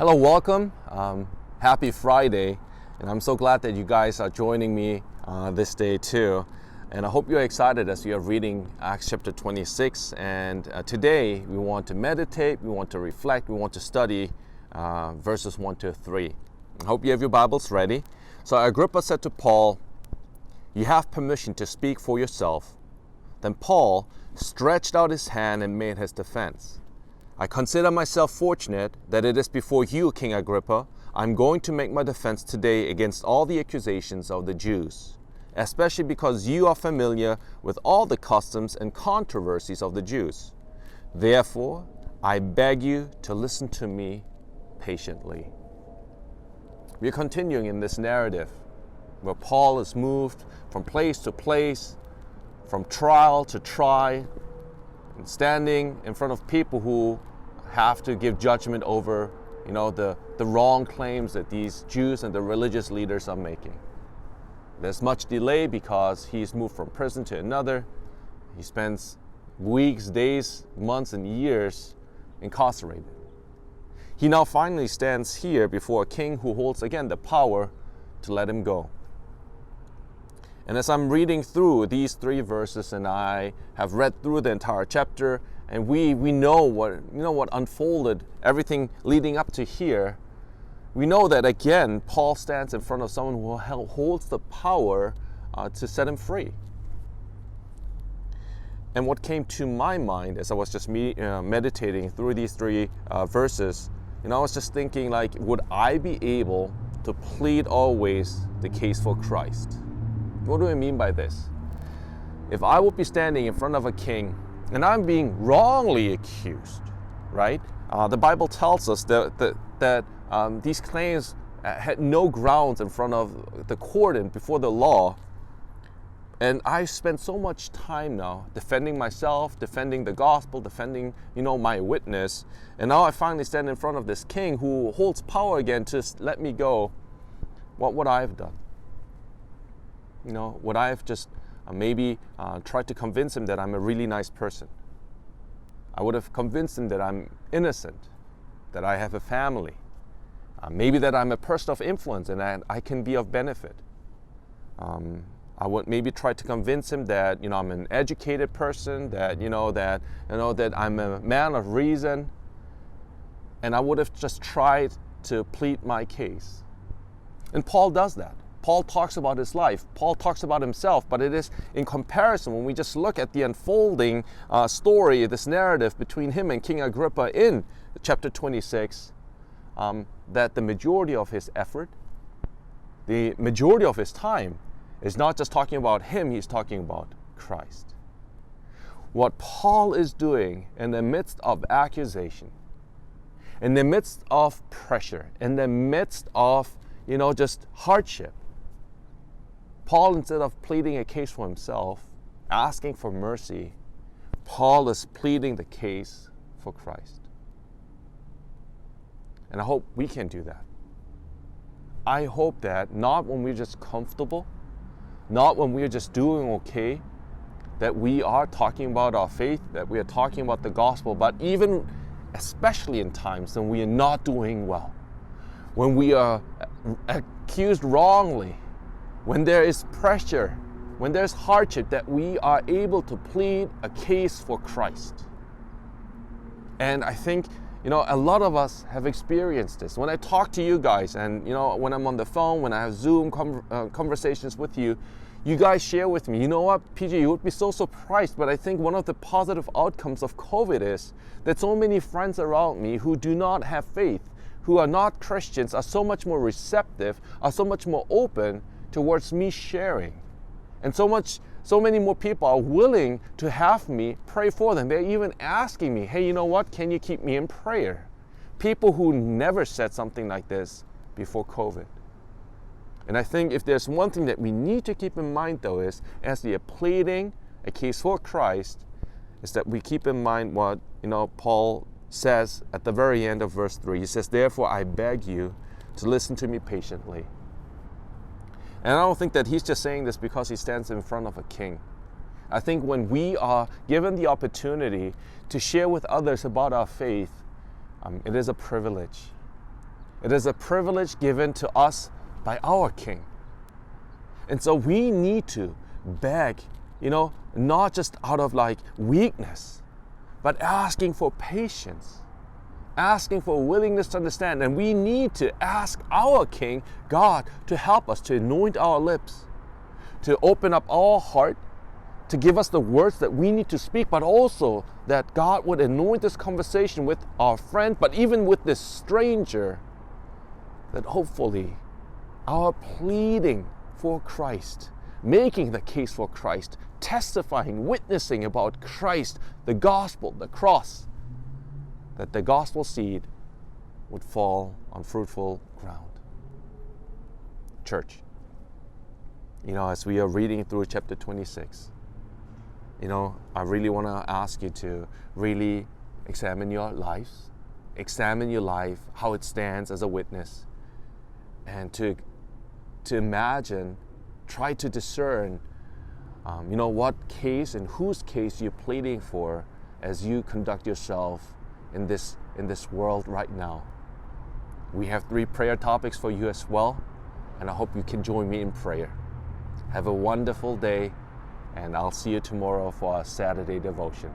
Hello, welcome. Happy Friday, and I'm so glad that you guys are joining me this day too. And I hope you're excited as we are reading Acts chapter 26. And today we want to meditate, we want to reflect, we want to study verses 1 to 3. I hope you have your Bibles ready. So Agrippa said to Paul, "You have permission to speak for yourself." Then Paul stretched out his hand and made his defense. "I consider myself fortunate that it is before you, King Agrippa, I'm going to make my defense today against all the accusations of the Jews, especially because you are familiar with all the customs and controversies of the Jews. Therefore, I beg you to listen to me patiently." We're continuing in this narrative where Paul is moved from place to place, from trial to trial, and standing in front of people who have to give judgment over, the wrong claims that these Jews and the religious leaders are making. There's much delay because he's moved from prison to another. He spends weeks, days, months, and years incarcerated. He now finally stands here before a king who holds again the power to let him go. And as I'm reading through these 3 verses, and I have read through the entire chapter, and we know what unfolded, everything leading up to here, we know that again Paul stands in front of someone who holds the power to set him free. And what came to my mind as I was just meditating through these 3 verses, I was just thinking, would I be able to plead always the case for Christ? What do I mean by this? If I would be standing in front of a king and I'm being wrongly accused, right? The Bible tells us that these claims had no grounds in front of the court and before the law. And I spent so much time now defending myself, defending the gospel, defending, my witness. And now I finally stand in front of this king who holds power again to let me go. What would I have done? Would I have just maybe tried to convince him that I'm a really nice person? I would have convinced him that I'm innocent, that I have a family, maybe that I'm a person of influence and that I can be of benefit. I would maybe try to convince him that I'm an educated person, that that I'm a man of reason, and I would have just tried to plead my case. And Paul does that. Paul talks about his life. Paul talks about himself, but it is in comparison, when we just look at the unfolding story, this narrative between him and King Agrippa in chapter 26, that the majority of his effort, the majority of his time is not just talking about him, he's talking about Christ. What Paul is doing in the midst of accusation, in the midst of pressure, in the midst of, just hardship, Paul, instead of pleading a case for himself, asking for mercy, Paul is pleading the case for Christ. And I hope we can do that. I hope that not when we're just comfortable, not when we're just doing okay, that we are talking about our faith, that we are talking about the gospel, but even especially in times when we are not doing well, when we are accused wrongly, when there is pressure, when there's hardship, that we are able to plead a case for Christ. And I think, a lot of us have experienced this. When I talk to you guys and, when I'm on the phone, when I have Zoom conversations with you, you guys share with me, PJ, you would be so surprised, but I think one of the positive outcomes of COVID is that so many friends around me who do not have faith, who are not Christians, are so much more receptive, are so much more open towards me sharing. And so many more people are willing to have me pray for them. They're even asking me, hey, can you keep me in prayer? People who never said something like this before COVID. And I think if there's one thing that we need to keep in mind, though, is as we are pleading a case for Christ, is that we keep in mind what Paul says at the very end of verse 3. He says, "Therefore I beg you to listen to me patiently." And I don't think that he's just saying this because he stands in front of a king. I think when we are given the opportunity to share with others about our faith, it is a privilege. It is a privilege given to us by our King. And so we need to beg, not just out of weakness, but asking for patience, asking for willingness to understand. And we need to ask our King, God, to help us, to anoint our lips, to open up our heart, to give us the words that we need to speak, but also that God would anoint this conversation with our friend, but even with this stranger, that hopefully our pleading for Christ, making the case for Christ, testifying, witnessing about Christ, the gospel, the cross, that the gospel seed would fall on fruitful ground. Church, as we are reading through chapter 26, I really want to ask you to really examine your lives, examine your life, how it stands as a witness, and to imagine, try to discern, what case and whose case you're pleading for as you conduct yourself in this world right now. We have 3 prayer topics for you as well, and I hope you can join me in prayer. Have a wonderful day, and I'll see you tomorrow for our Saturday devotion.